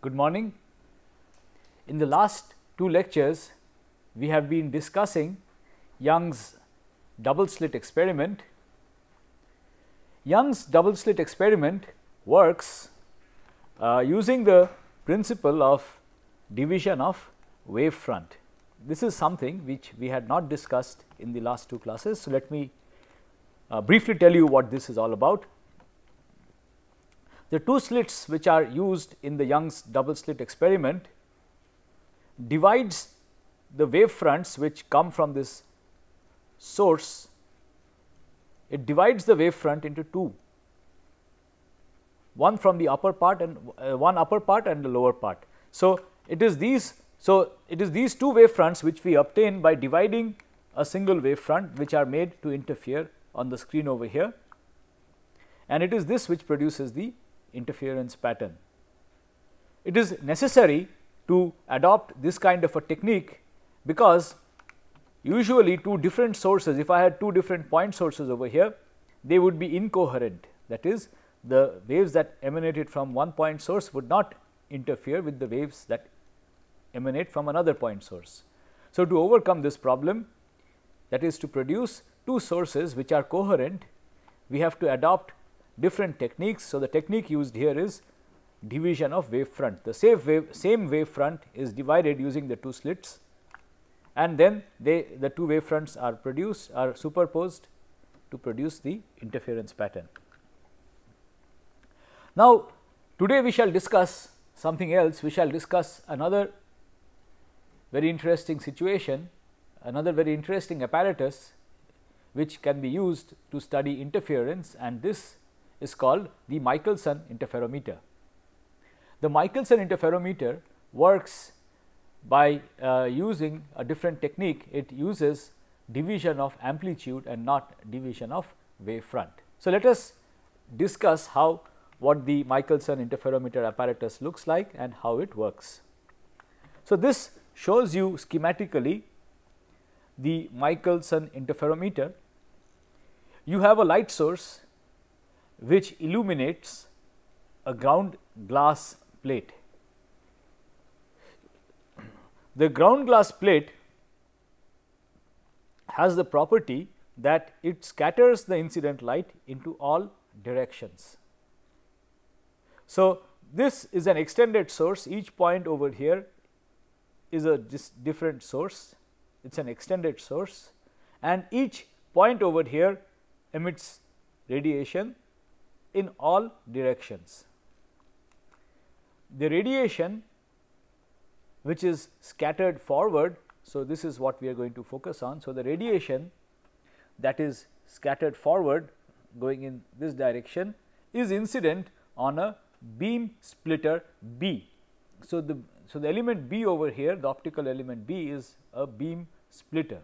Good morning. In the last two lectures, we have been discussing Young's double slit experiment. Young's double slit experiment works using the principle of division of wave front. This is something which we had not discussed in the last two classes. So, let me briefly tell you what this is all about. The two slits which are used in the Young's double slit experiment divides the wave fronts which come from this source. It divides the wave front into two, one from the upper part and one upper part and the lower part. So, it is these two wave fronts which we obtain by dividing a single wave front, which are made to interfere on the screen over here, and it is this which produces the interference pattern. It is necessary to adopt this kind of a technique because usually two different sources, if I had two different point sources over here, they would be incoherent. That is, the waves that emanated from one point source would not interfere with the waves that emanate from another point source. So, to overcome this problem, that is to produce two sources which are coherent, we have to adopt different techniques. So, the technique used here is division of wave front. The same wave front is divided using the two slits, and then the two wave fronts are superposed to produce the interference pattern. Now, today we shall discuss something else. We shall discuss another very interesting situation, another very interesting apparatus which can be used to study interference, and this is called the Michelson interferometer. The Michelson interferometer works by using a different technique. It uses division of amplitude and not division of wave front. So, let us discuss what the Michelson interferometer apparatus looks like and how it works. So, this shows you schematically the Michelson interferometer. You have a light source which illuminates a ground glass plate. The ground glass plate has the property that it scatters the incident light into all directions. So, this is an extended source. Each point over here is a different source, it is an extended source, and each point over here emits radiation in all directions. The radiation which is scattered forward, so this is what we are going to focus on. So, the radiation that is scattered forward going in this direction is incident on a beam splitter B. So, the element B over here, the optical element B, is a beam splitter.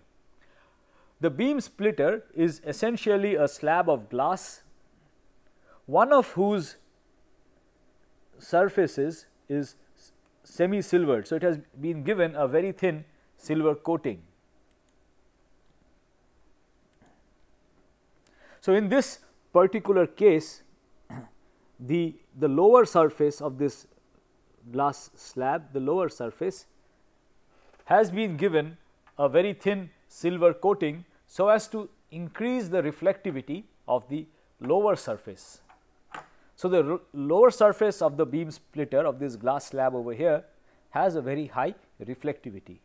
The beam splitter is essentially a slab of glass, one of whose surfaces is semi silvered. So, it has been given a very thin silver coating. So, in this particular case, the lower surface of this glass slab, the lower surface has been given a very thin silver coating, so as to increase the reflectivity of the lower surface. So, the lower surface of the beam splitter of this glass slab over here has a very high reflectivity.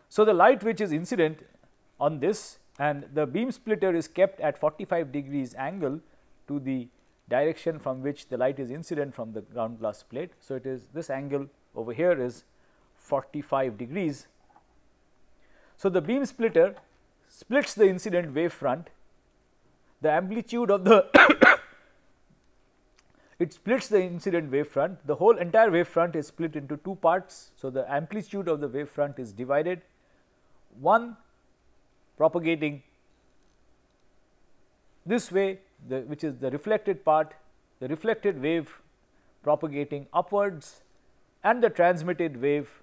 So, the light which is incident on this, and the beam splitter is kept at 45 degrees angle to the direction from which the light is incident from the ground glass plate. So, it is this angle over here is 45 degrees. So, the beam splitter splits the incident wave front. The amplitude of the it splits the incident wave front. The whole entire wave front is split into two parts. So, the amplitude of the wave front is divided, one propagating this way, which is the reflected part, the reflected wave propagating upwards, and the transmitted wave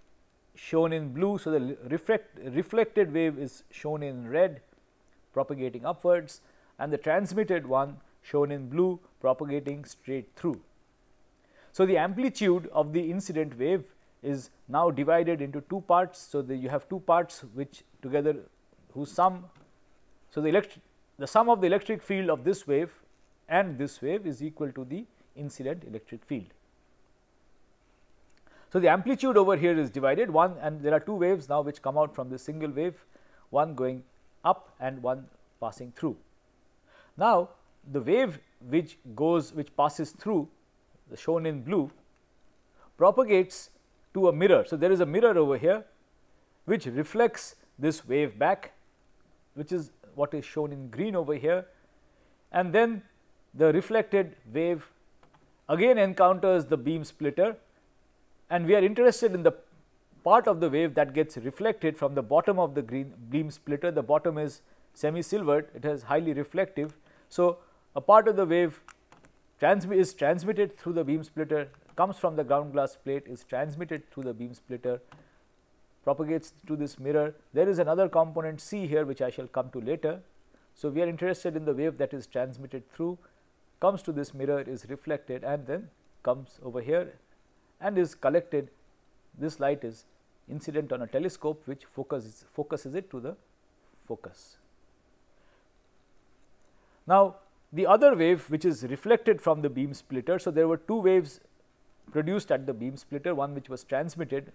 shown in blue. So, the reflected wave is shown in red propagating upwards, and the transmitted one shown in blue propagating straight through. So, the amplitude of the incident wave is now divided into two parts. So, you have two parts which together whose sum. So, the sum of the electric field of this wave and this wave is equal to the incident electric field. So, the amplitude over here is divided one, and there are two waves now which come out from this single wave, one going up and one passing through. Now, the wave which passes through, shown in blue, propagates to a mirror. So, there is a mirror over here which reflects this wave back, which is what is shown in green over here, and then the reflected wave again encounters the beam splitter, and we are interested in the part of the wave that gets reflected from the bottom of the green beam splitter. The bottom is semi silvered, it is highly reflective. So, a part of the wave is transmitted through the beam splitter, comes from the ground glass plate, is transmitted through the beam splitter, propagates to this mirror. There is another component C here which I shall come to later. So, we are interested in the wave that is transmitted through, comes to this mirror, is reflected, and then comes over here and is collected. This light is incident on a telescope which focuses it to the focus. Now, the other wave which is reflected from the beam splitter. So, there were two waves produced at the beam splitter, one which was transmitted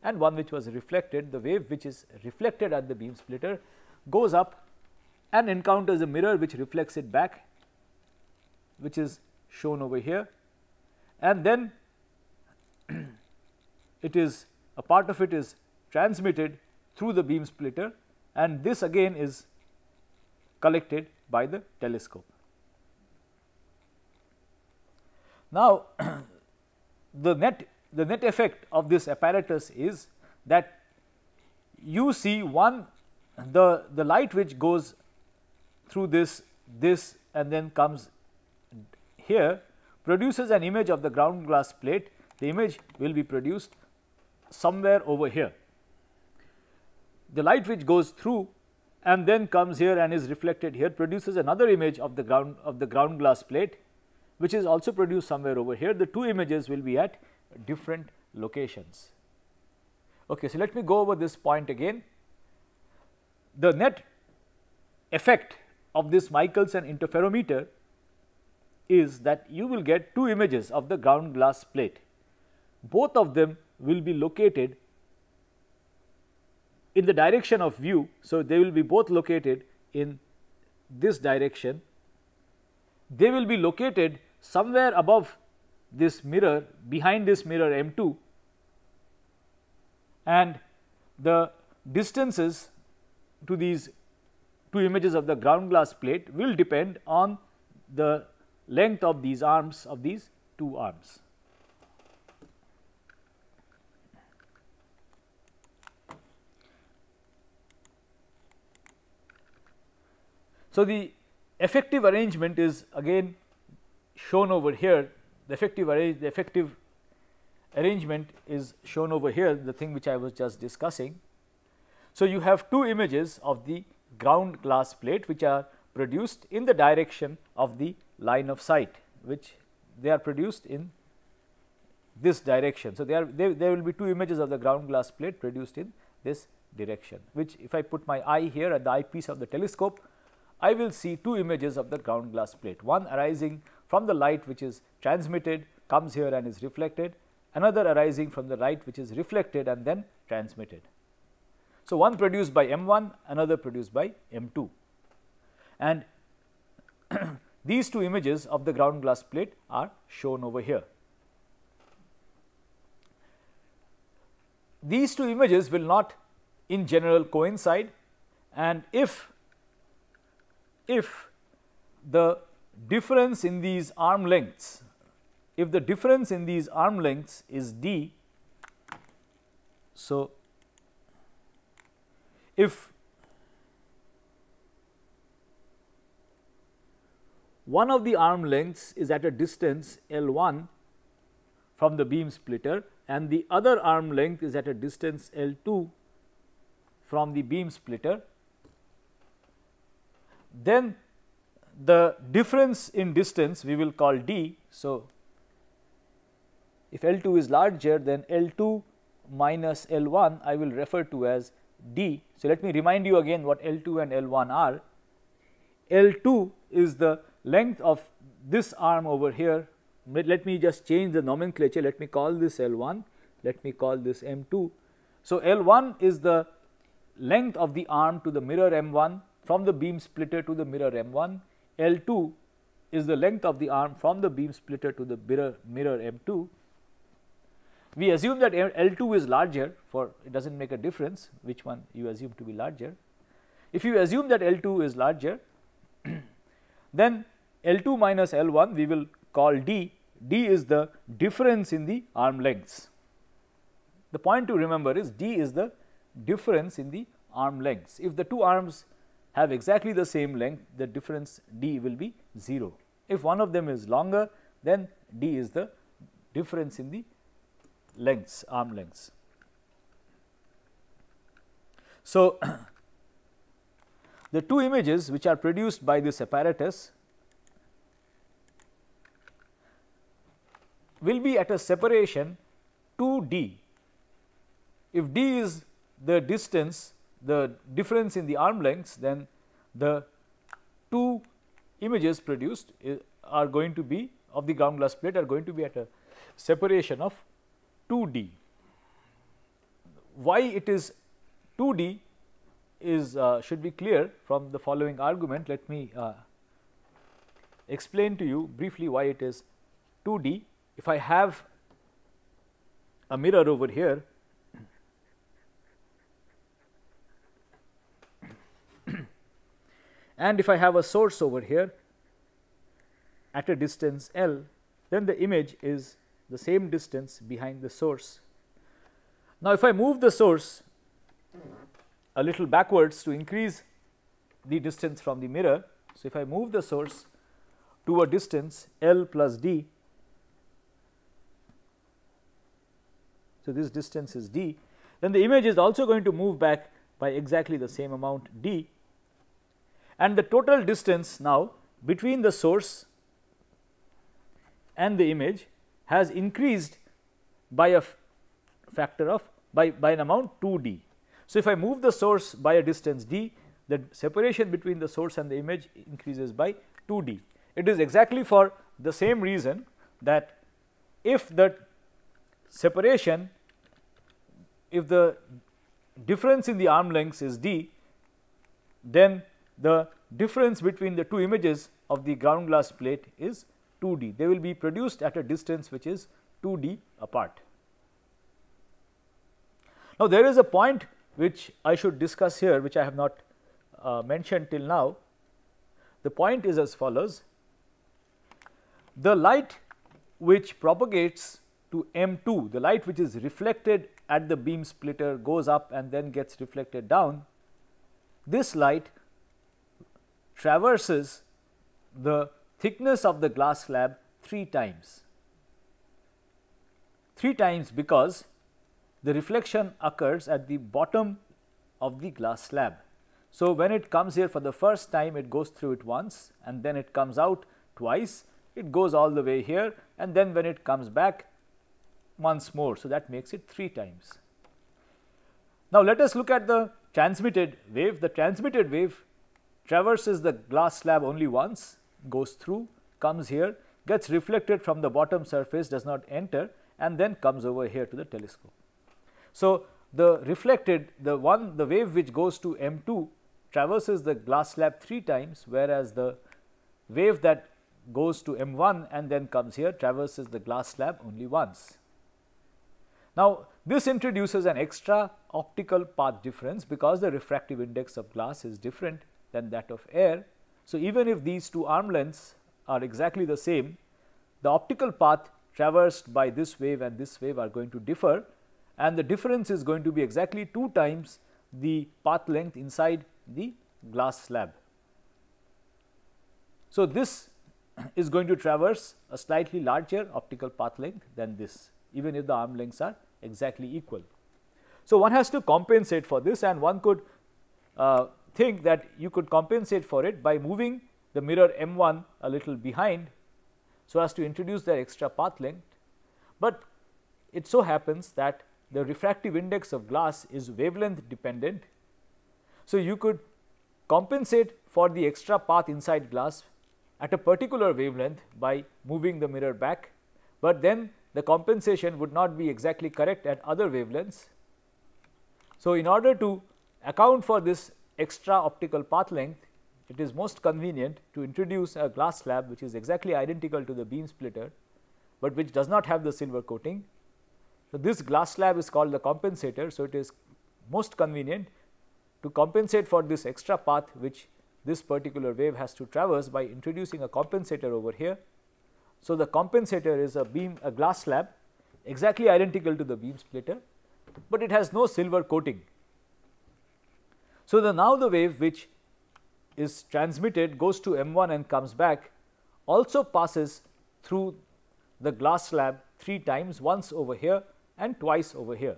and one which was reflected. The wave which is reflected at the beam splitter goes up and encounters a mirror which reflects it back, which is shown over here, and then it is a part of it is transmitted through the beam splitter, and this again is collected by the telescope. Now, the net effect of this apparatus is that you see the light which goes through this and then comes here produces an image of the ground glass plate. The image will be produced somewhere over here. The light which goes through and then comes here and is reflected here produces another image of the ground glass plate, which is also produced somewhere over here. The two images will be at different locations. Okay, so let me go over this point again. The net effect of this Michelson interferometer is that you will get two images of the ground glass plate. Both of them will be located in the direction of view. So, they will be both located in this direction. They will be located somewhere above this mirror, behind this mirror M2, and the distances to these two images of the ground glass plate will depend on the length of these arms, of these two arms. So, the effective arrangement is again shown over here. The effective arrangement is shown over here, the thing which I was just discussing. So, you have two images of the ground glass plate which are produced in the direction of the line of sight, which they are produced in this direction. So, there will be two images of the ground glass plate produced in this direction, which if I put my eye here at the eyepiece of the telescope, I will see two images of the ground glass plate, one arising from the light which is transmitted, comes here and is reflected, another arising from the light which is reflected and then transmitted. So, one produced by M1, another produced by M2, and these two images of the ground glass plate are shown over here. These two images will not in general coincide, and if the difference in these arm lengths, if the difference in these arm lengths is d, so if one of the arm lengths is at a distance L1 from the beam splitter and the other arm length is at a distance L2 from the beam splitter, then the difference in distance we will call d. So, if L2 is larger, then L2 minus L1 I will refer to as D. So, let me remind you again what L2 and L1 are. L2 is the length of this arm over here. Let me just change the nomenclature. Let me call this L1, let me call this M2. So, L1 is the length of the arm to the mirror M1 from the beam splitter to the mirror M1. L2 is the length of the arm from the beam splitter to the mirror M2. We assume that L2 is larger, for it does not make a difference which one you assume to be larger. If you assume that L2 is larger, then L2 minus L1 we will call D. D is the difference in the arm lengths. The point to remember is D is the difference in the arm lengths. If the two arms have exactly the same length, the difference D will be 0. If one of them is longer, then D is the difference in the lengths, arm lengths. So, the two images which are produced by this apparatus will be at a separation 2D. If D is the distance, the difference in the arm lengths, then the two images produced are going to be of the ground glass plate are going to be at a separation of 2D. Why it is 2D is should be clear from the following argument. Let me explain to you briefly why it is 2D. If I have a mirror over here and if I have a source over here at a distance L, then the image is the same distance behind the source. Now, if I move the source a little backwards to increase the distance from the mirror, so if I move the source to a distance L plus D, so this distance is D, then the image is also going to move back by exactly the same amount D, and the total distance now between the source and the image has increased by a factor of by an amount 2D. So, if I move the source by a distance D, the separation between the source and the image increases by 2D. It is exactly for the same reason that if the separation, if the difference in the arm lengths is D, then the difference between the two images of the ground glass plate is 2D. They will be produced at a distance which is 2D apart. Now, there is a point which I should discuss here, which I have not mentioned till now. The point is as follows: the light which propagates to M2, the light which is reflected at the beam splitter goes up and then gets reflected down, this light traverses the thickness of the glass slab 3 times. 3 times because the reflection occurs at the bottom of the glass slab. So, when it comes here for the first time, it goes through it once and then it comes out twice, it goes all the way here, and then when it comes back once more. So, that makes it 3 times. Now, let us look at the transmitted wave. The transmitted wave traverses the glass slab only once, goes through, comes here, gets reflected from the bottom surface, does not enter, and then comes over here to the telescope. So, the reflected, the wave which goes to M2 traverses the glass slab 3 times, whereas the wave that goes to M1 and then comes here traverses the glass slab only once. Now, this introduces an extra optical path difference because the refractive index of glass is different than that of air. So, even if these two arm lengths are exactly the same, the optical path traversed by this wave and this wave are going to differ, and the difference is going to be exactly 2 times the path length inside the glass slab. So, this is going to traverse a slightly larger optical path length than this, even if the arm lengths are exactly equal. So, one has to compensate for this, and one could think that you could compensate for it by moving the mirror M1 a little behind, so as to introduce the extra path length. But it so happens that the refractive index of glass is wavelength dependent. So, you could compensate for the extra path inside glass at a particular wavelength by moving the mirror back, but then the compensation would not be exactly correct at other wavelengths. So, in order to account for this extra optical path length, it is most convenient to introduce a glass slab which is exactly identical to the beam splitter, but which does not have the silver coating. So, this glass slab is called the compensator. So, it is most convenient to compensate for this extra path which this particular wave has to traverse by introducing a compensator over here. So, the compensator is a glass slab exactly identical to the beam splitter, but it has no silver coating. So, now the wave which is transmitted goes to M1 and comes back also passes through the glass slab 3 times, once over here and twice over here.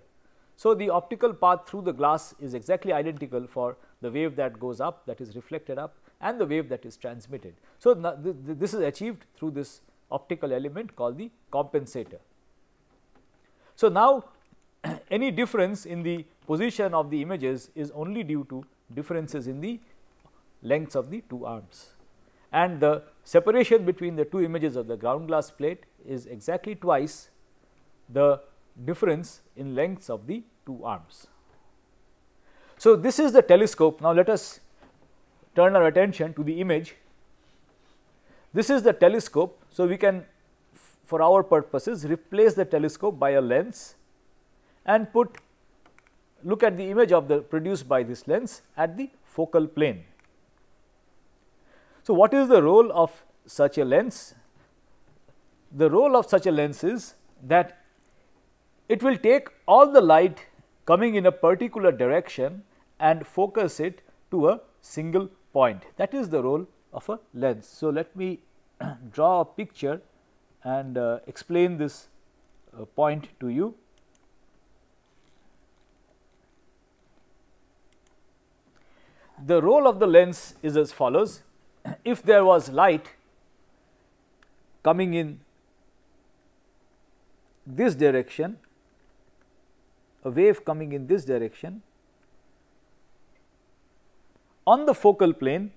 So, the optical path through the glass is exactly identical for the wave that goes up, that is reflected up, and the wave that is transmitted. So, this is achieved through this optical element called the compensator. So, now any difference in the position of the images is only due to differences in the lengths of the 2 arms, and the separation between the 2 images of the ground glass plate is exactly twice the difference in lengths of the 2 arms. So, this is the telescope. Now, let us turn our attention to the image. This is the telescope. So, we can for our purposes replace the telescope by a lens and look at the image of the produced by this lens at the focal plane. So, what is the role of such a lens? The role of such a lens is that it will take all the light coming in a particular direction and focus it to a single point. That is the role of a lens. So, let me draw a picture and explain this point to you. The role of the lens is as follows. If there was light coming in this direction, a wave coming in this direction, on the focal plane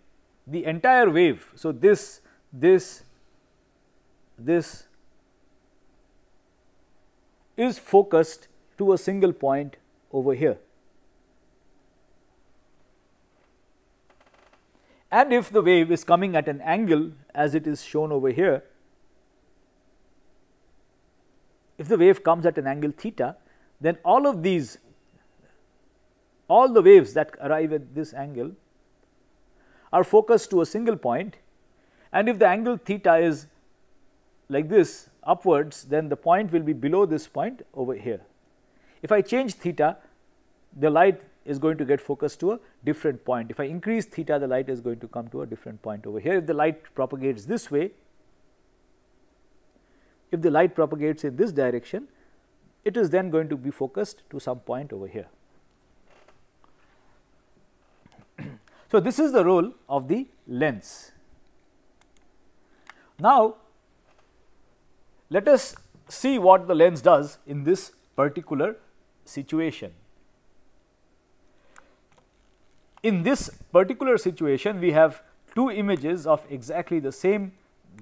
the entire wave. So, this is focused to a single point over here. And if the wave is coming at an angle as it is shown over here, if the wave comes at an angle theta, then all the waves that arrive at this angle are focused to a single point, and if the angle theta is like this upwards, then the point will be below this point over here. If I change theta, the light is going to get focused to a different point. If I increase theta, the light is going to come to a different point over here. If the light propagates this way, if the light propagates in this direction, it is then going to be focused to some point over here. So, this is the role of the lens. Now, let us see what the lens does in this particular situation. In this particular situation, we have 2 images of exactly the same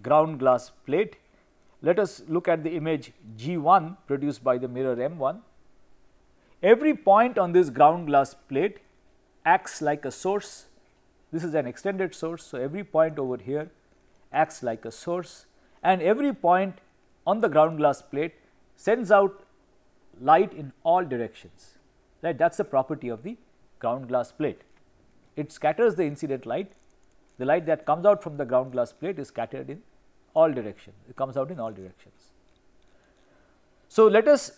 ground glass plate. Let us look at the image G1 produced by the mirror M1. Every point on this ground glass plate acts like a source. This is an extended source. So, every point over here acts like a source, and every point on the ground glass plate sends out light in all directions, right. That is the property of the ground glass plate. It scatters the incident light. The light that comes out from the ground glass plate is scattered in all directions, it comes out in all directions. So, let us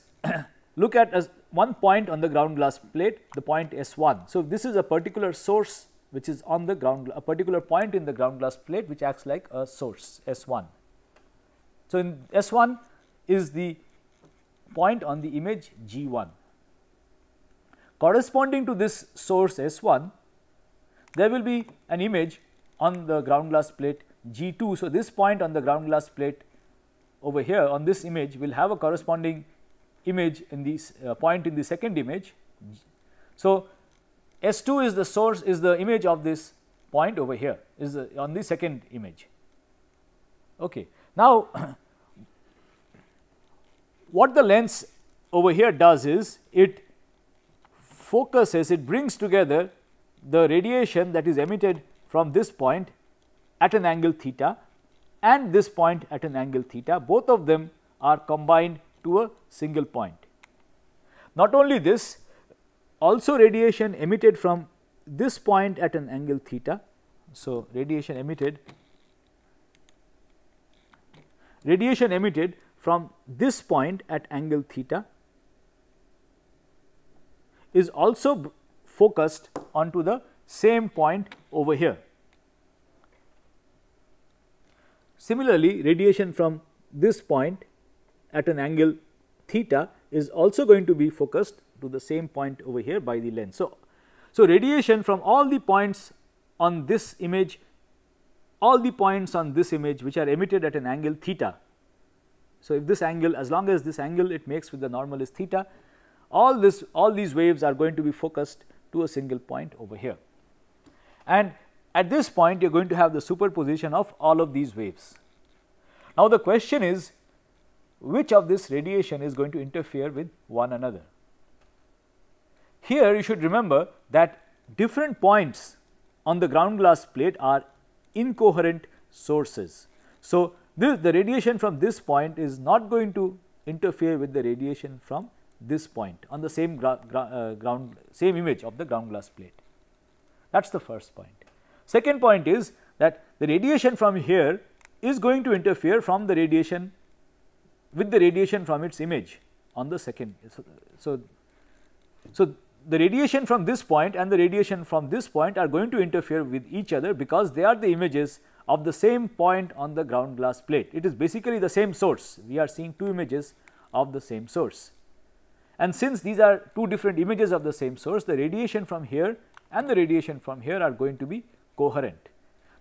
look at one point on the ground glass plate, the point S1. So, this is a particular source which is on the ground, a particular point in the ground glass plate which acts like a source S1. So, in S1 is the point on the image G1. Corresponding to this source S1, there will be an image on the ground glass plate G2. So, this point on the ground glass plate over here on this image will have a corresponding image in this point in the second image. So, S2 is the source, is the image of this point over here, is on the second image. Okay. Now, what the lens over here does is it focuses, it brings together the radiation that is emitted from this point at an angle theta and this point at an angle theta. Both of them are combined to a single point. Not only this, also radiation emitted from this point at an angle theta. So, radiation emitted from this point at angle theta is also focused onto the same point over here. Similarly, radiation from this point at an angle theta is also going to be focused to the same point over here by the lens. So, radiation from all the points on this image, all the points on this image which are emitted at an angle theta. So, if this angle, as long as this angle it makes with the normal is theta, all these waves are going to be focused to a single point over here. And at this point you are going to have the superposition of all of these waves. Now, the question is, which of this radiation is going to interfere with one another? Here you should remember that different points on the ground glass plate are incoherent sources. So, the radiation from this point is not going to interfere with the radiation from this point on the same same image of the ground glass plate. That is the first point. Second point is that the radiation from here is going to interfere from the radiation with the radiation from its image on the second. So, the radiation from this point and the radiation from this point are going to interfere with each other because they are the images of the same point on the ground glass plate. It is basically the same source. We are seeing two images of the same source. And since these are two different images of the same source, the radiation from here and the radiation from here are going to be coherent.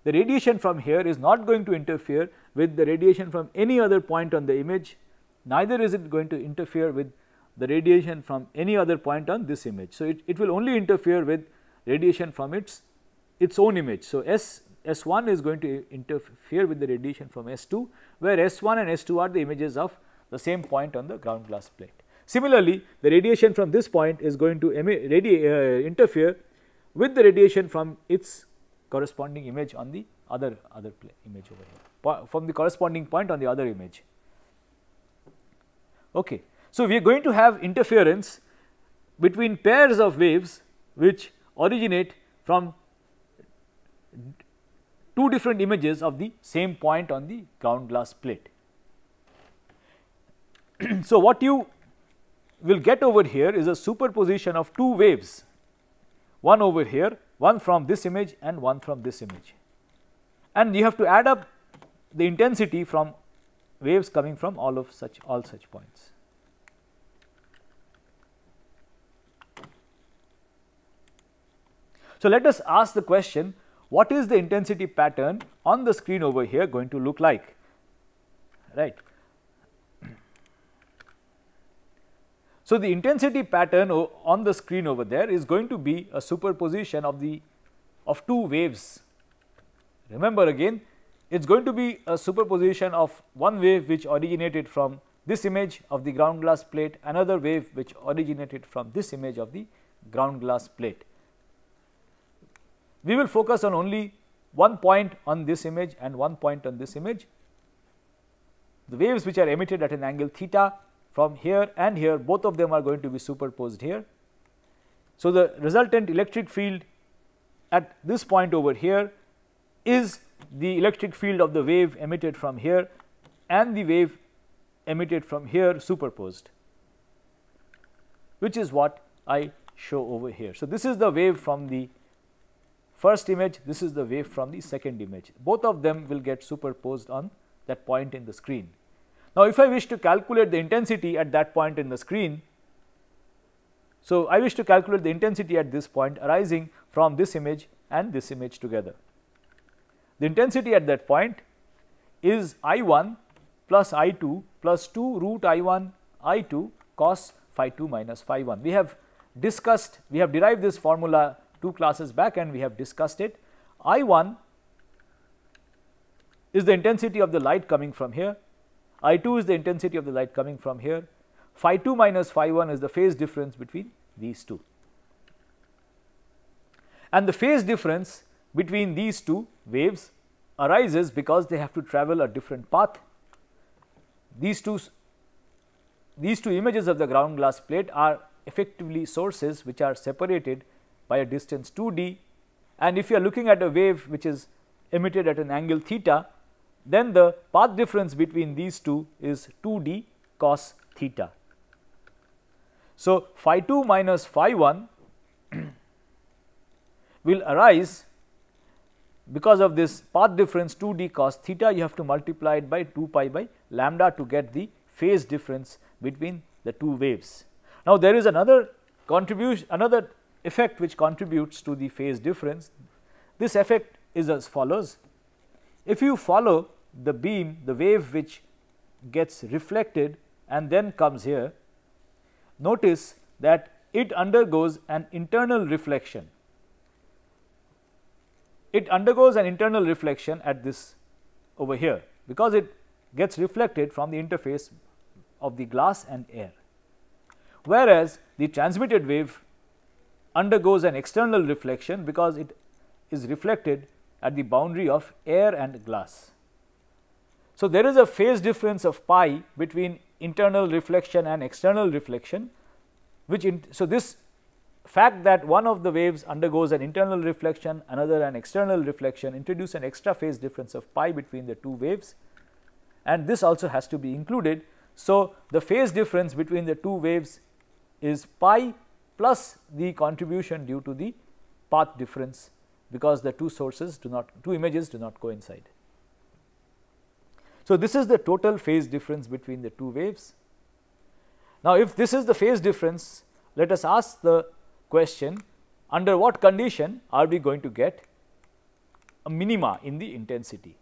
The radiation from here is not going to interfere with the radiation from any other point on the image, neither is it going to interfere with the radiation from any other point on this image. So, it will only interfere with radiation from its own image. So, S1 is going to interfere with the radiation from S2, where S1 and S2 are the images of the same point on the ground glass plate. Similarly, the radiation from this point is going to interfere with the radiation from its corresponding image on the other image over here, from the corresponding point on the other image. Okay. So, we are going to have interference between pairs of waves which originate from two different images of the same point on the ground glass plate. So, what you will get over here is a superposition of two waves, one over here, one from this image and one from this image, and you have to add up the intensity from waves coming from all such points. So, let us ask the question, what is the intensity pattern on the screen over here going to look like, right. So, the intensity pattern on the screen over there is going to be a superposition of two waves. Remember again, it is going to be a superposition of one wave which originated from this image of the ground glass plate, another wave which originated from this image of the ground glass plate. We will focus on only one point on this image and one point on this image. The waves which are emitted at an angle theta from here and here, both of them are going to be superposed here. So, the resultant electric field at this point over here is the electric field of the wave emitted from here and the wave emitted from here superposed, which is what I show over here. So, this is the wave from the first image, this is the wave from the second image. Both of them will get superposed on that point in the screen. Now, if I wish to calculate the intensity at that point in the screen, so I wish to calculate the intensity at this point arising from this image and this image together. The intensity at that point is I1 plus I2 plus 2 root I1 I2 cos phi 2 minus phi 1. We have derived this formula 2 classes back and we have discussed it. I 1 is the intensity of the light coming from here, I 2 is the intensity of the light coming from here, phi 2 minus phi 1 is the phase difference between these two. And the phase difference between these two waves arises because they have to travel a different path. These two images of the ground glass plate are effectively sources which are separated by a distance 2d, and if you are looking at a wave which is emitted at an angle theta, then the path difference between these two is 2d cos theta. So, phi 2 minus phi 1 will arise because of this path difference 2d cos theta. You have to multiply it by 2 pi by lambda to get the phase difference between the two waves. Now, there is another effect which contributes to the phase difference. This effect is as follows. If you follow the beam, the wave which gets reflected and then comes here, notice that it undergoes an internal reflection. It undergoes an internal reflection at this over here, because it gets reflected from the interface of the glass and air, whereas the transmitted wave undergoes an external reflection because it is reflected at the boundary of air and glass. So, there is a phase difference of pi between internal reflection and external reflection, so this fact that one of the waves undergoes an internal reflection, another an external reflection, introduce an extra phase difference of pi between the two waves, and this also has to be included. So, the phase difference between the two waves is pi plus the contribution due to the path difference, because the two images do not coincide. So, this is the total phase difference between the two waves. Now, if this is the phase difference, let us ask the question, under what condition are we going to get a minima in the intensity?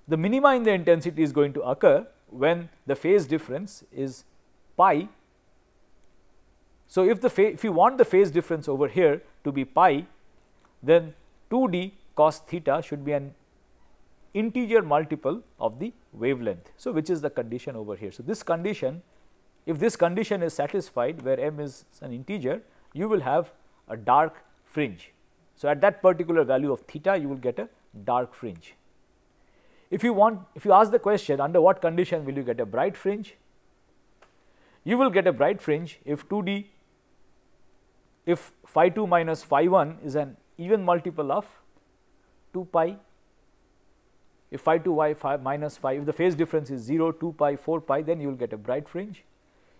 The minima in the intensity is going to occur when the phase difference is pi. So, if you want the phase difference over here to be pi, then 2d cos theta should be an integer multiple of the wavelength. So, which is the condition over here. So, this condition, if this condition is satisfied where m is an integer, you will have a dark fringe. So, at that particular value of theta you will get a dark fringe. If you ask the question, under what condition will you get a bright fringe? You will get a bright fringe if phi 2 minus phi 1 is an even multiple of 2 pi. If phi 2 minus phi, if the phase difference is 0, 2 pi, 4 pi, then you will get a bright fringe.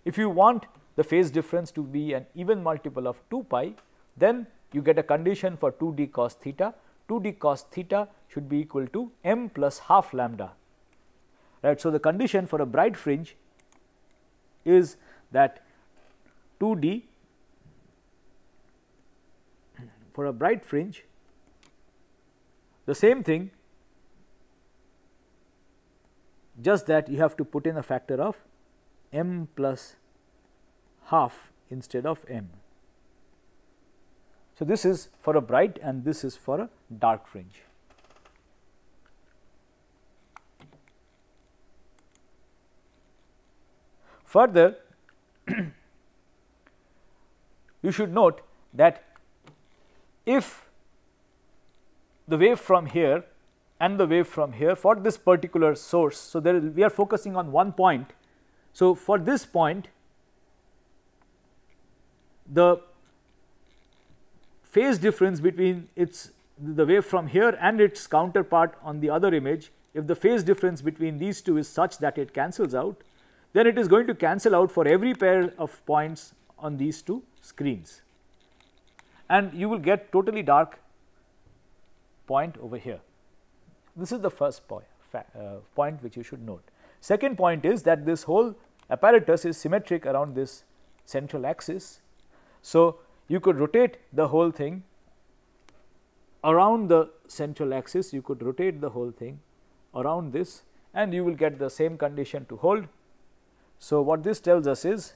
If you want the phase difference to be an even multiple of 2 pi, then you get a condition for 2d cos theta. 2d cos theta should be equal to m plus half lambda, right. So, the condition for a bright fringe is that 2d, for a bright fringe, the same thing, just that you have to put in a factor of m plus half instead of m. So, this is for a bright and this is for a dark fringe. Further, you should note that if the wave from here and the wave from here for this particular source, so we are focusing on one point. So, for this point, the phase difference between the wave from here and its counterpart on the other image, if the phase difference between these two is such that it cancels out, then it is going to cancel out for every pair of points on these two screens, and you will get totally dark point over here. This is the first point which you should note. Second point is that this whole apparatus is symmetric around this central axis. So, you could rotate the whole thing around the central axis, you could rotate the whole thing around this, and you will get the same condition to hold. So, what this tells us is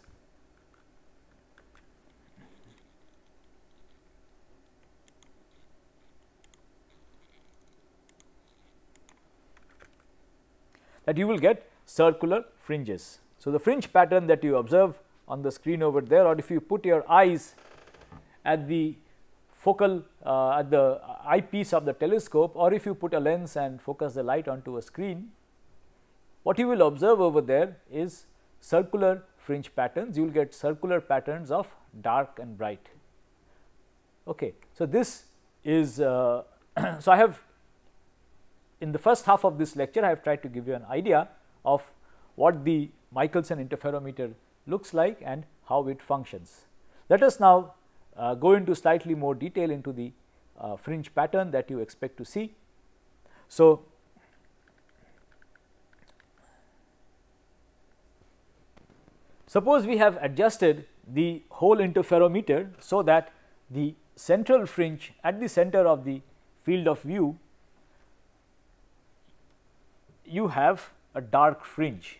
that you will get circular fringes. So, the fringe pattern that you observe on the screen over there, or if you put your eyes at the focal at the eyepiece of the telescope, or if you put a lens and focus the light onto a screen, what you will observe over there is circular fringe patterns. You will get circular patterns of dark and bright. Okay. So, this is so I have in the first half of this lecture I have tried to give you an idea of what the Michelson interferometer looks like and how it functions. Let us now go into slightly more detail into the fringe pattern that you expect to see. So, suppose we have adjusted the whole interferometer so that the central fringe at the center of the field of view, you have a dark fringe.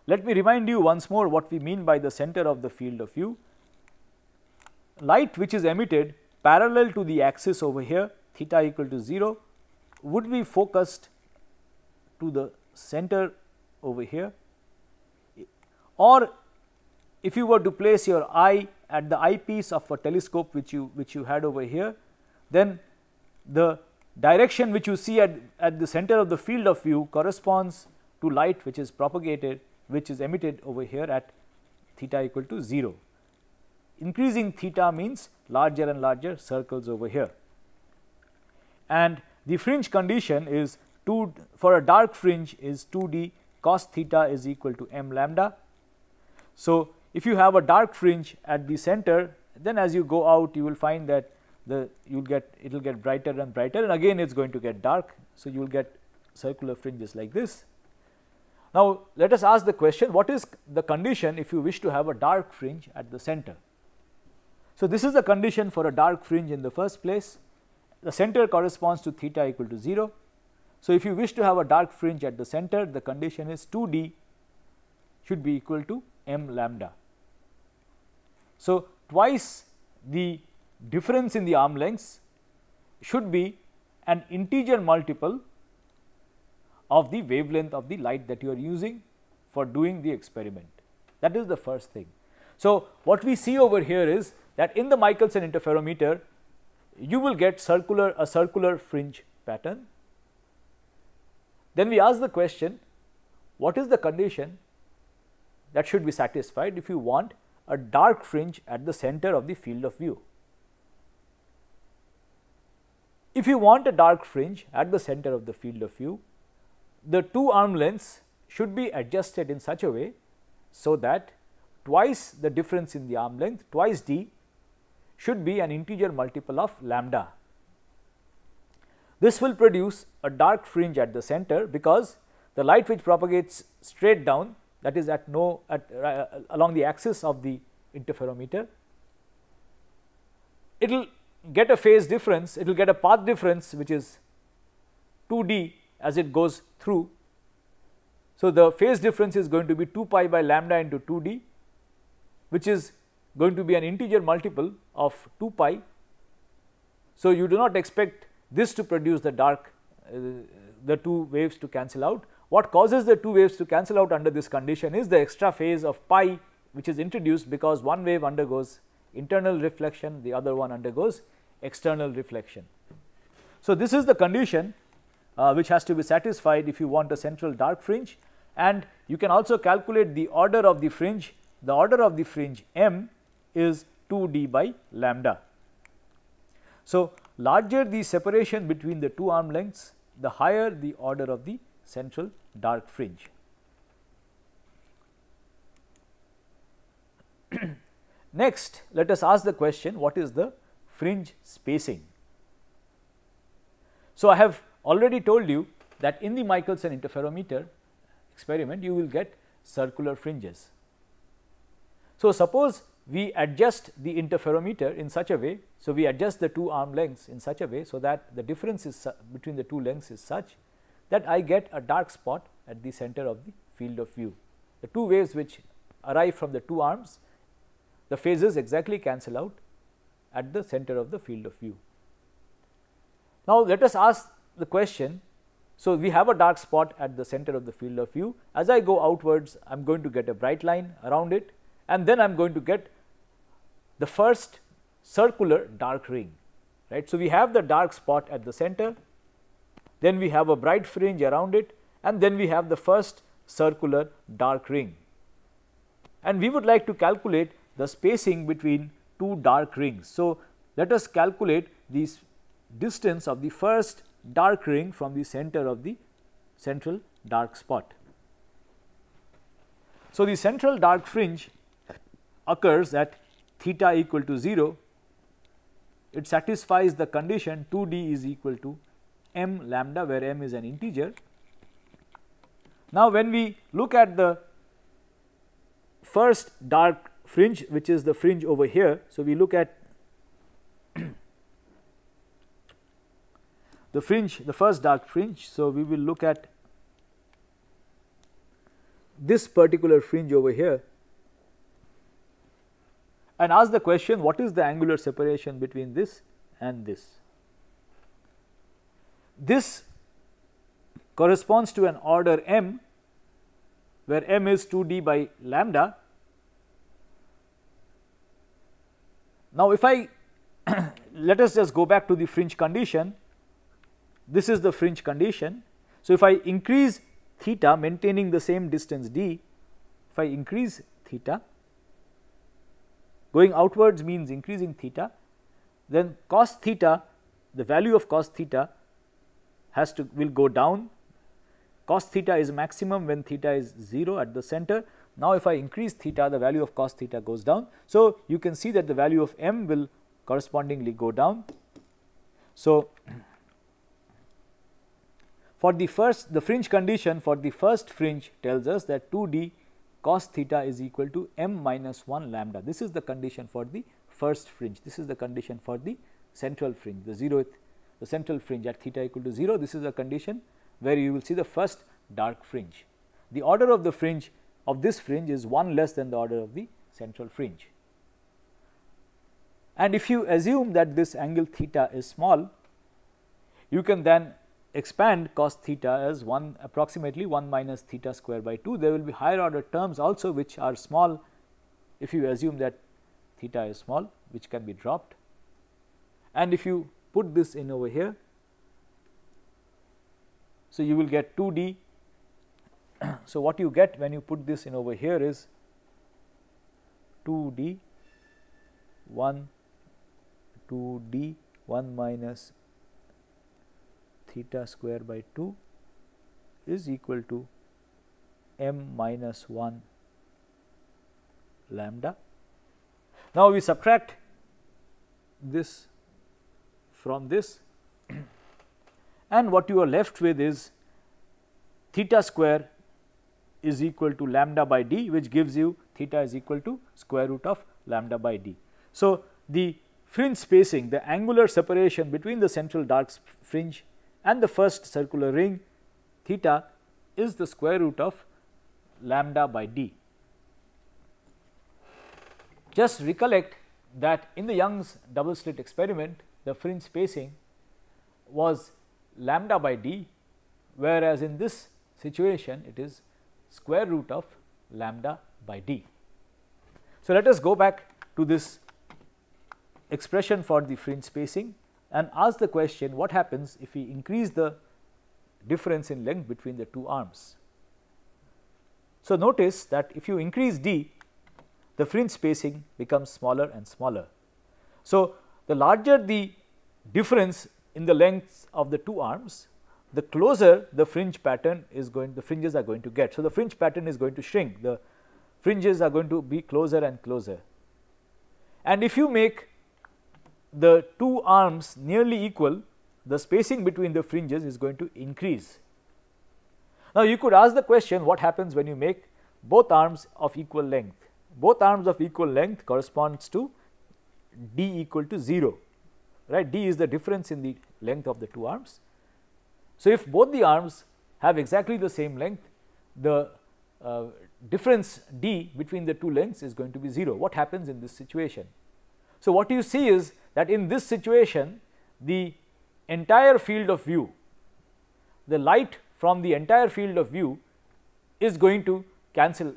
Let me remind you once more what we mean by the center of the field of view. Light which is emitted parallel to the axis over here, theta equal to 0, would be focused to the center over here, or if you were to place your eye at the eyepiece of a telescope which you had over here, then the direction which you see at the center of the field of view corresponds to light which is propagated, which is emitted over here at theta equal to 0. Increasing theta means larger and larger circles over here, and the fringe condition is for a dark fringe is 2d cos theta is equal to m lambda. So, if you have a dark fringe at the center, then as you go out you will find that it will get brighter and brighter, and again it is going to get dark. So, you will get circular fringes like this. Now, let us ask the question, what is the condition if you wish to have a dark fringe at the center? So, this is the condition for a dark fringe in the first place. The center corresponds to theta equal to 0. So, if you wish to have a dark fringe at the center, the condition is 2d should be equal to m lambda. So, twice the difference in the arm lengths should be an integer multiple of the wavelength of the light that you are using for doing the experiment. That is the first thing. So, what we see over here is that in the Michelson interferometer you will get a circular fringe pattern. Then we ask the question, what is the condition that should be satisfied if you want a dark fringe at the center of the field of view? If you want a dark fringe at the center of the field of view, the two arm lengths should be adjusted in such a way so that twice the difference in the arm length, twice d, should be an integer multiple of lambda. This will produce a dark fringe at the center, because the light which propagates straight down, that is along the axis of the interferometer, it will get a phase difference, it will get a path difference which is 2d as it goes through. So, the phase difference is going to be 2 pi by lambda into 2d, which is going to be an integer multiple of 2 pi. So, you do not expect this to produce the two waves to cancel out. What causes the two waves to cancel out under this condition is the extra phase of pi which is introduced, because one wave undergoes internal reflection, the other one undergoes external reflection. So, this is the condition which has to be satisfied if you want a central dark fringe, and you can also calculate the order of the fringe. The order of the fringe m is 2d by lambda. So, larger the separation between the two arm lengths, the higher the order of the central dark fringe. Next, let us ask the question, what is the fringe spacing? So, I have already told you that in the Michelson interferometer experiment you will get circular fringes. So, suppose we adjust the interferometer in such a way, so we adjust the two arm lengths in such a way, so that the difference is between the two lengths is such that I get a dark spot at the center of the field of view. the two waves which arrive from the two arms, the phases exactly cancel out at the center of the field of view. Now, let us ask the question. So, we have a dark spot at the center of the field of view. As I go outwards, I am going to get a bright line around it, and then I am going to get the first circular dark ring, right. So, we have the dark spot at the center, then we have a bright fringe around it, and then we have the first circular dark ring. And we would like to calculate the spacing between two dark rings. So, let us calculate the distance of the first dark ring from the center of the central dark spot. So, the central dark fringe occurs at theta equal to 0. It satisfies the condition 2d is equal to m lambda, where m is an integer. Now, when we look at the first dark fringe, which is the fringe over here. So, we look at the fringe, the first dark fringe. So, we will look at this particular fringe over here and ask the question, what is the angular separation between this and this? This corresponds to an order m, where m is 2d by lambda. Now, if I let us just go back to the fringe condition. This is the fringe condition. So, if I increase theta maintaining the same distance d, if I increase theta, going outwards means increasing theta, then cos theta, the value of cos theta will go down. Cos theta is maximum when theta is 0 at the center. Now, if I increase theta, the value of cos theta goes down. So, you can see that the value of m will correspondingly go down. So, for the fringe condition for the first fringe tells us that 2d cos theta is equal to m minus 1 lambda. This is the condition for the first fringe. This is the condition for the central fringe, the central fringe at theta equal to 0. This is a condition where you will see the first dark fringe. The order of the fringe of this fringe is 1 less than the order of the central fringe. And if you assume that this angle theta is small, you can then expand cos theta as approximately 1 minus theta square by 2. There will be higher order terms also which are small if you assume that theta is small, which can be dropped. And if you put this in over here, so you will get 2d. So, what you get when you put this in over here is 2d 1 minus theta square by 2 is equal to m minus 1 lambda. Now, we subtract this from this and what you are left with is theta square is equal to lambda by d, which gives you theta is equal to square root of lambda by d. So, the fringe spacing, the angular separation between the central dark fringe and the first circular ring, theta is the square root of lambda by d. Just recollect that in the Young's double slit experiment, the fringe spacing was lambda by d, whereas in this situation it is square root of lambda by d. So, let us go back to this expression for the fringe spacing and ask the question, what happens if we increase the difference in length between the two arms. So, notice that if you increase d, the fringe spacing becomes smaller and smaller. So, the larger the difference in the lengths of the two arms, the closer the fringe pattern is the fringes are going to get. So, the fringe pattern is going to shrink, the fringes are going to be closer and closer. And if you make the two arms nearly equal, the spacing between the fringes is going to increase. Now, you could ask the question, what happens when you make both arms of equal length? Both arms of equal length corresponds to d equal to 0, right. D is the difference in the length of the two arms. So, if both the arms have exactly the same length, the difference d between the two lengths is going to be 0. What happens in this situation? So, what you see is that in this situation the entire field of view, the light from the entire field of view is going to cancel,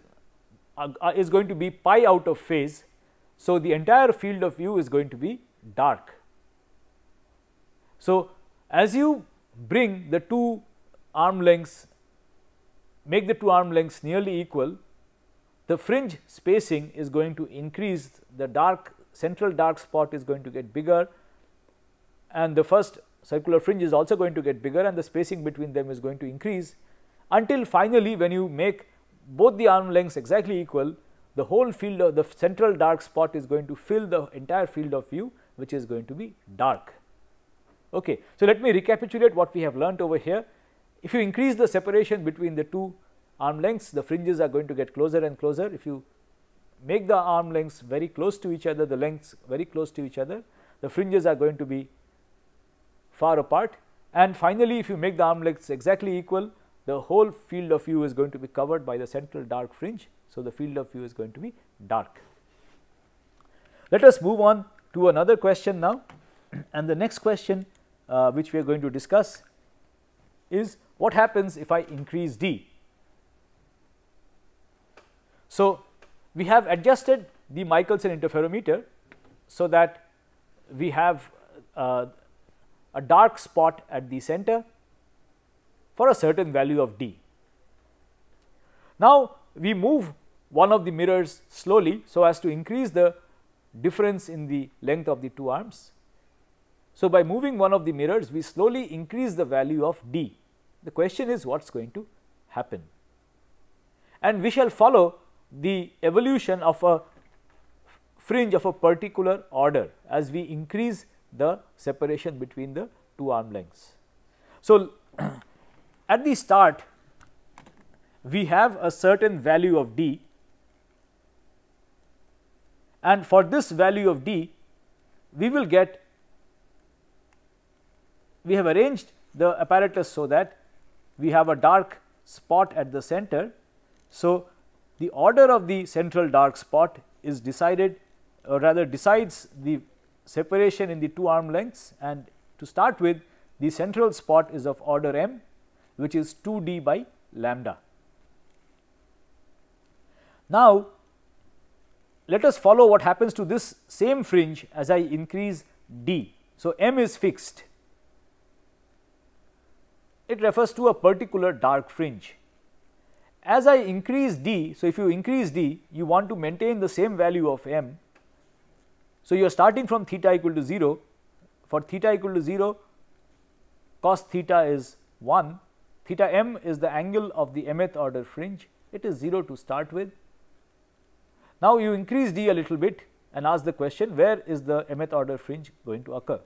is going to be pi out of phase. So, the entire field of view is going to be dark. So, as you bring the two arm lengths, make the two arm lengths nearly equal, the fringe spacing is going to increase, the dark central dark spot is going to get bigger, and the first circular fringe is also going to get bigger, and the spacing between them is going to increase, until finally when you make both the arm lengths exactly equal, the whole field of the central dark spot is going to fill the entire field of view, which is going to be dark. Okay. So, let me recapitulate what we have learnt over here. If you increase the separation between the two arm lengths, the fringes are going to get closer and closer. If you make the arm lengths very close to each other, the lengths very close to each other, the fringes are going to be far apart, and finally, if you make the arm lengths exactly equal, the whole field of view is going to be covered by the central dark fringe. So, the field of view is going to be dark. Let us move on to another question now, and the next question which we are going to discuss is what happens if I increase d. So, we have adjusted the Michelson interferometer so that we have a dark spot at the center for a certain value of d. Now, we move one of the mirrors slowly so as to increase the difference in the length of the two arms. So, by moving one of the mirrors, we slowly increase the value of d. The question is what is going to happen, and we shall follow the evolution of a fringe of a particular order as we increase the separation between the two arm lengths. So, at the start we have a certain value of d, and for this value of d we will get, we have arranged the apparatus so that we have a dark spot at the center. So, the order of the central dark spot is decided, or rather decides the separation in the two arm lengths, and to start with the central spot is of order m, which is 2d by lambda. Now, let us follow what happens to this same fringe as I increase d. So, m is fixed, it refers to a particular dark fringe. As I increase d, so if you increase d, you want to maintain the same value of m. So, you are starting from theta equal to 0. For theta equal to 0, cos theta is 1, theta m is the angle of the mth order fringe, it is 0 to start with. Now, you increase d a little bit and ask the question, where is the mth order fringe going to occur?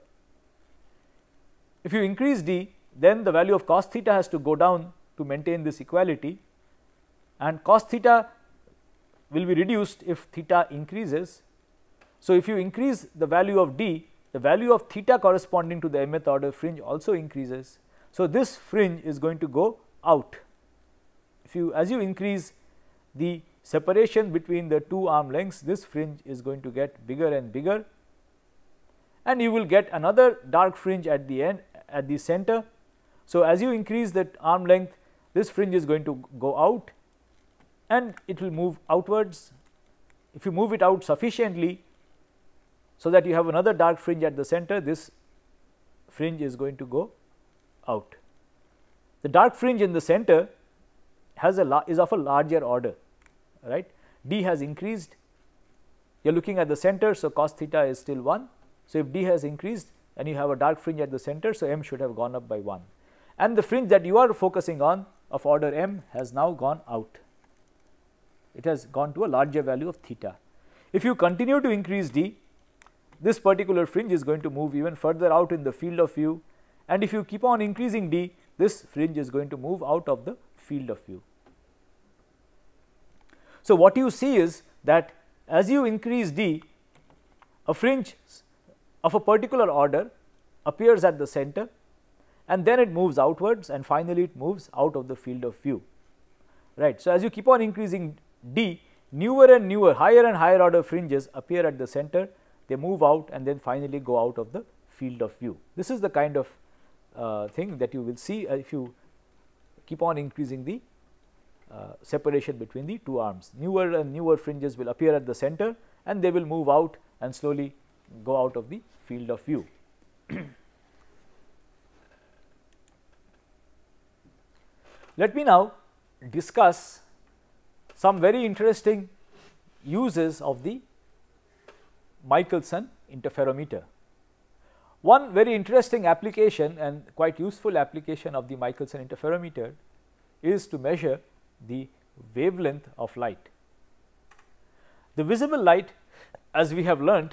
If you increase d, then the value of cos theta has to go down to maintain this equality, and cos theta will be reduced if theta increases. So, if you increase the value of d, the value of theta corresponding to the mth order fringe also increases. So, this fringe is going to go out. If you, as you increase the separation between the two arm lengths, this fringe is going to get bigger and bigger, and you will get another dark fringe at the end, at the center. So, as you increase that arm length, this fringe is going to go out and it will move outwards. If you move it out sufficiently so that you have another dark fringe at the center, this fringe is going to go out. The dark fringe in the center has is of a larger order, right. D has increased, you are looking at the center, so cos theta is still 1. So, if d has increased and you have a dark fringe at the center, so m should have gone up by 1, and the fringe that you are focusing on of order m has now gone out, it has gone to a larger value of theta. If you continue to increase d, this particular fringe is going to move even further out in the field of view, and if you keep on increasing d, this fringe is going to move out of the field of view. So, what you see is that as you increase d, a fringe of a particular order appears at the center, and then it moves outwards, and finally it moves out of the field of view, right. So, as you keep on increasing D, newer and newer, higher and higher order fringes appear at the center, they move out and then finally go out of the field of view. This is the kind of thing that you will see if you keep on increasing the separation between the two arms. Newer and newer fringes will appear at the center and they will move out and slowly go out of the field of view. Let me now discuss some very interesting uses of the Michelson interferometer. One very interesting application and quite useful application of the Michelson interferometer is to measure the wavelength of light. The visible light, as we have learnt,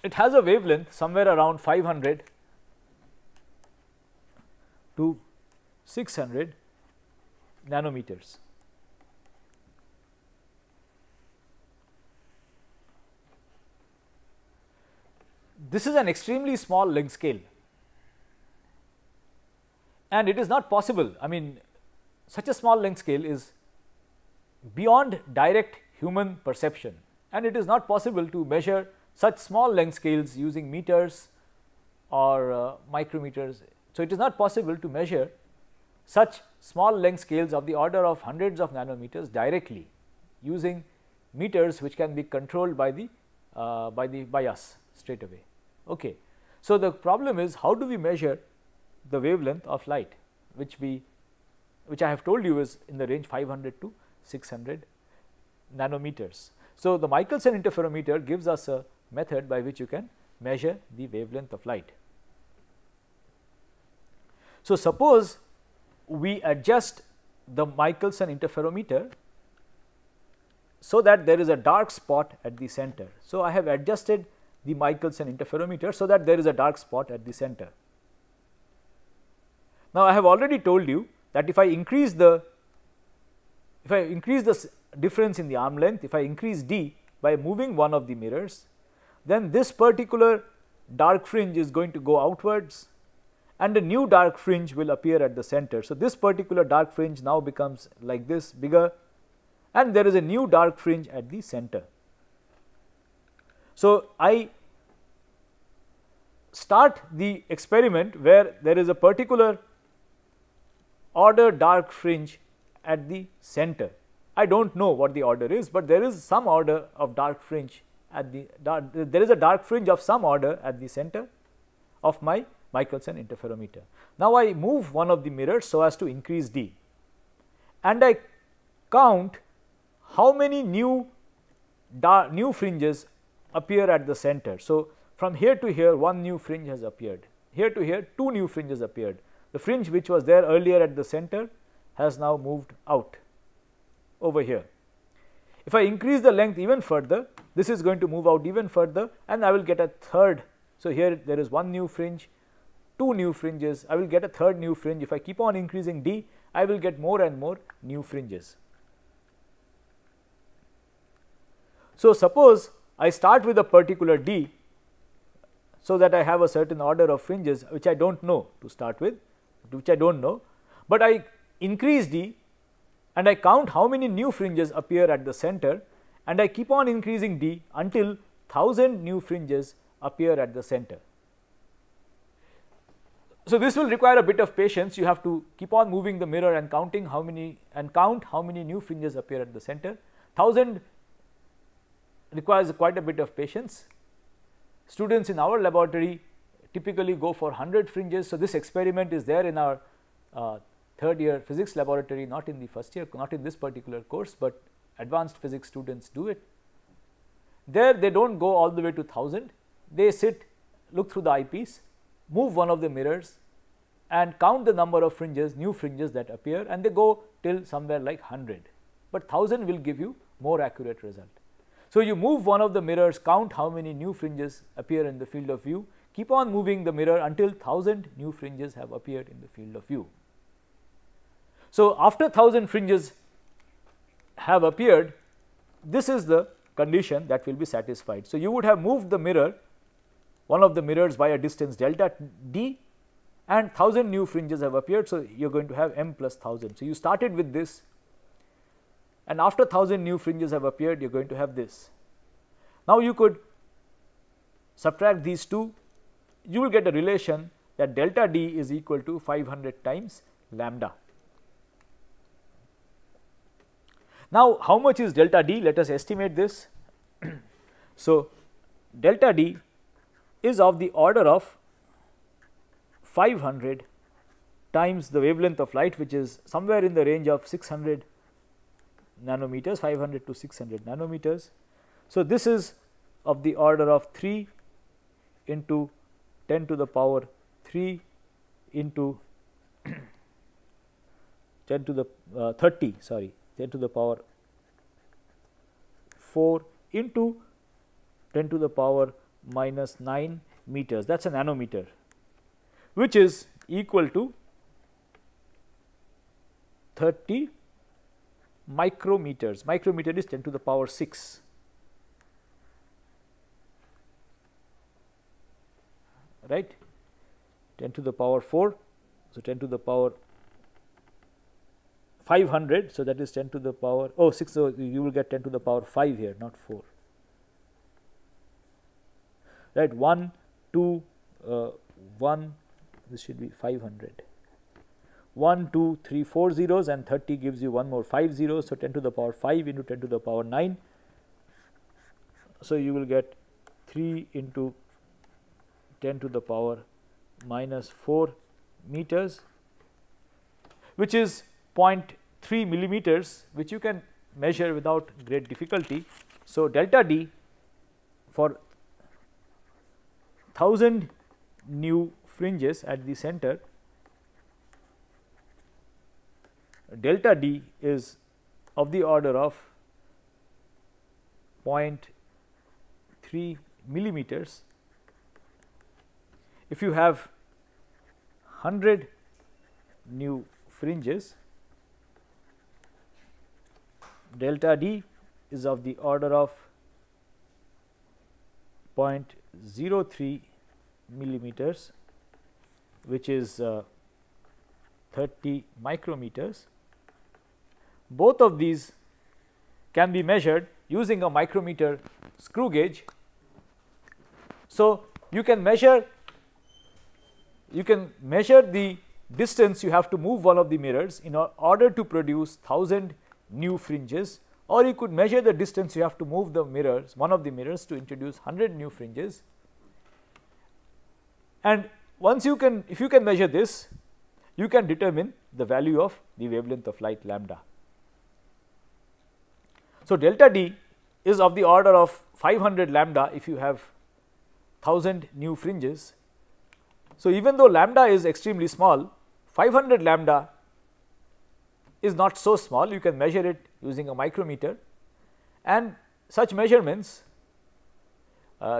it has a wavelength somewhere around 500 to 600 nanometers. This is an extremely small length scale, and it is not possible. I mean, such a small length scale is beyond direct human perception, and it is not possible to measure such small length scales using meters or micrometers. So, it is not possible to measure such small length scales of the order of hundreds of nanometers directly using meters which can be controlled by the by us straight away. Okay. So, the problem is, how do we measure the wavelength of light, which I have told you is in the range 500 to 600 nanometers. So, the Michelson interferometer gives us a method by which you can measure the wavelength of light. So, suppose we adjust the Michelson interferometer so that there is a dark spot at the center. So, I have adjusted the Michelson interferometer so that there is a dark spot at the center. Now, I have already told you that if I increase the difference in the arm length, if I increase D by moving one of the mirrors, then this particular dark fringe is going to go outwards and a new dark fringe will appear at the center. So, this particular dark fringe now becomes like this, bigger, and there is a new dark fringe at the center. So, I start the experiment where there is a particular order dark fringe at the center. I do not know what the order is, but there is some order of dark fringe at the there is a dark fringe of some order at the center of my Michelson interferometer. Now, I move one of the mirrors so as to increase D, and I count how many new fringes appear at the center. So, from here to here one new fringe has appeared, here to here two new fringes appeared. The fringe which was there earlier at the center has now moved out over here. If I increase the length even further, this is going to move out even further and I will get a third. So, here there is one new fringe, two new fringes, I will get a third new fringe. If I keep on increasing D, I will get more and more new fringes. So, suppose I start with a particular D, so that I have a certain order of fringes which I do not know to start with, which I do not know, but I increase D and I count how many new fringes appear at the center, and I keep on increasing D until 1000 new fringes appear at the center. So, this will require a bit of patience. You have to keep on moving the mirror and count how many new fringes appear at the center. 1000 requires quite a bit of patience. Students in our laboratory typically go for 100 fringes. So, this experiment is there in our third year physics laboratory, not in the first year, not in this particular course, but advanced physics students do it. There they do not go all the way to 1000, they sit, look through the eyepiece, move one of the mirrors and count the number of fringes, new fringes that appear, and they go till somewhere like 100, but 1000 will give you more accurate result. So, you move one of the mirrors, count how many new fringes appear in the field of view, keep on moving the mirror until 1000 new fringes have appeared in the field of view. So, after 1000 fringes have appeared, this is the condition that will be satisfied. So, you would have moved the mirror, one of the mirrors by a distance delta D, and 1000 new fringes have appeared. So, you are going to have m plus 1000. So, you started with this, and after 1000 new fringes have appeared, you are going to have this. Now, you could subtract these two, you will get a relation that delta D is equal to 500 times lambda. Now, how much is delta D? Let us estimate this. So, delta D is of the order of 500 times the wavelength of light, which is somewhere in the range of 600 nanometers, 500 to 600 nanometers. So, this is of the order of 3 into 10 to the power 3 into 10 to the 30, sorry, 10 to the power 4 into 10 to the power minus 9 meters, that is a nanometer, which is equal to 30 micrometers. Micrometer is 10 to the power 6. Right, 10 to the power 4. So, 10 to the power 500. So, that is 10 to the power 6. So, you will get 10 to the power 5 here, not 4. Right, 1, 2, 1, this should be 500. 1, 2, 3, 4 zeros, and 30 gives you one more 5 zeros. So, 10 to the power 5 into 10 to the power 9. So, you will get 3 into 10 to the power minus 4 meters, which is 0.3 millimeters, which you can measure without great difficulty. So, delta D for 1000 new fringes at the center, delta D is of the order of 0.3 millimeters. If you have 100 new fringes, delta D is of the order of 0.03 millimeters, which is 30 micrometers. Both of these can be measured using a micrometer screw gauge. So, you can measure the distance you have to move one of the mirrors in order to produce 1000 new fringes, or you could measure the distance you have to move the mirrors, one of the mirrors, to introduce 100 new fringes. And once you can, if you can measure this, you can determine the value of the wavelength of light lambda. So, delta D is of the order of 500 lambda if you have 1000 new fringes. So, even though lambda is extremely small, 500 lambda is not so small. You can measure it using a micrometer, and such measurements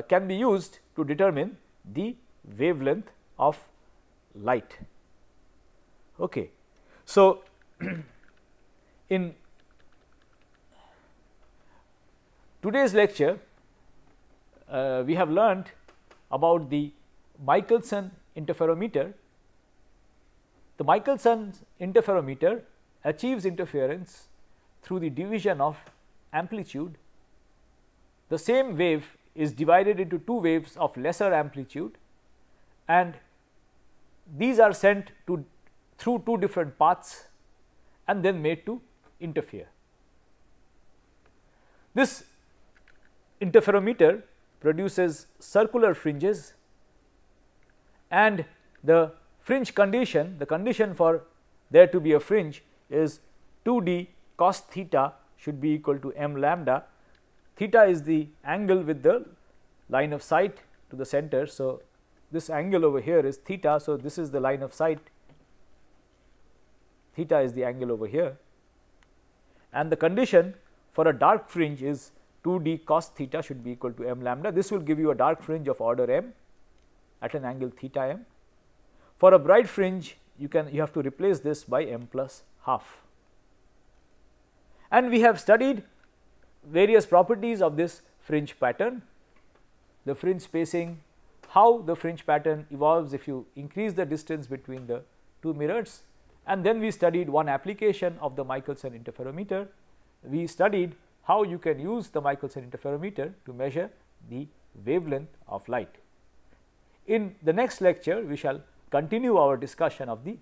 can be used to determine the wavelength of light. Okay. So, in today's lecture, we have learnt about the Michelson interferometer. The Michelson interferometer achieves interference through the division of amplitude. The same wave is divided into two waves of lesser amplitude, and these are sent to through two different paths and then made to interfere. This interferometer produces circular fringes, and the fringe condition, the condition for there to be a fringe is 2d cos theta should be equal to m lambda. Theta is the angle with the line of sight to the center. So, this angle over here is theta. So, this is the line of sight, theta is the angle over here, and the condition for a dark fringe is 2d cos theta should be equal to m lambda. This will give you a dark fringe of order m at an angle theta m. For a bright fringe, you have to replace this by m plus half. And we have studied various properties of this fringe pattern, the fringe spacing, how the fringe pattern evolves if you increase the distance between the two mirrors, and then we studied one application of the Michelson interferometer, we studied how you can use the Michelson interferometer to measure the wavelength of light. In the next lecture, we shall continue our discussion of the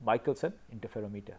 Michelson interferometer.